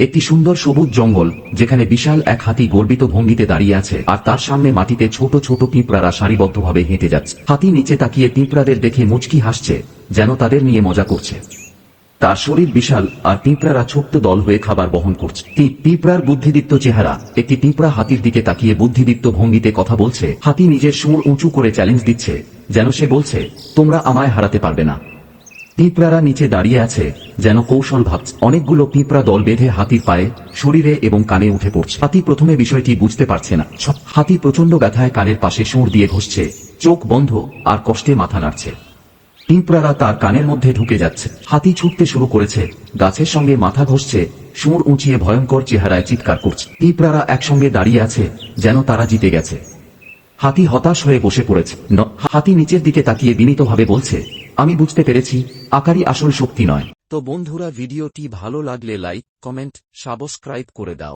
একটি সুন্দর সবুজ জঙ্গল, যেখানে বিশাল এক হাতি গর্বিত ভঙ্গিতে দাঁড়িয়ে আছে, আর তার সামনে মাটিতে ছোট ছোট পিঁপড়ারা সারিবদ্ধভাবে হেঁটে যাচ্ছে। হাতি নিচে তাকিয়ে পিঁপড়াদের দেখে মুচকি হাসছে, যেন তাদের নিয়ে মজা করছে। তার শরীর বিশাল, আর পিঁপড়ারা ছোট্ট দল হয়ে খাবার বহন করছে। পিঁপড়ার বুদ্ধিদীপ্ত চেহারা। একটি পিঁপড়া হাতির দিকে তাকিয়ে বুদ্ধিদীপ্ত ভঙ্গিতে কথা বলছে। হাতি নিজের সুর উঁচু করে চ্যালেঞ্জ দিচ্ছে, যেন সে বলছে, তোমরা আমায় হারাতে পারবে না। পিঁপড়ারা নিচে দাঁড়িয়ে আছে, যেন কৌশল ভাবছে। অনেকগুলো পিঁপড়া দল বেঁধে হাতির পায়ে, শরীরে এবং কানে উঠে পড়ছে। হাতি প্রথমে বিষয়টি বুঝতে পারছে না। হাতি প্রচন্ড ব্যথায় কানের পাশে সুর দিয়ে ঘষছে, চোখ বন্ধ, আর কষ্টে মাথা নাড়ছে। পিঁপড়ারা তার কানের মধ্যে ঢুকে যাচ্ছে। হাতি ছুটতে শুরু করেছে, গাছের সঙ্গে মাথা ঘষছে, সুর উঁচিয়ে ভয়ঙ্কর চেহারায় চিৎকার করছে। পিঁপড়ারা একসঙ্গে দাঁড়িয়ে আছে, যেন তারা জিতে গেছে। হাতি হতাশ হয়ে বসে পড়েছে। হাতি নিচের দিকে তাকিয়ে বিনীতভাবে বলছে, আমি বুঝতে পেরেছি, আকারই আসল শক্তি নয়। তো বন্ধুরা, ভিডিওটি ভালো লাগলে লাইক, কমেন্ট, সাবস্ক্রাইব করে দাও।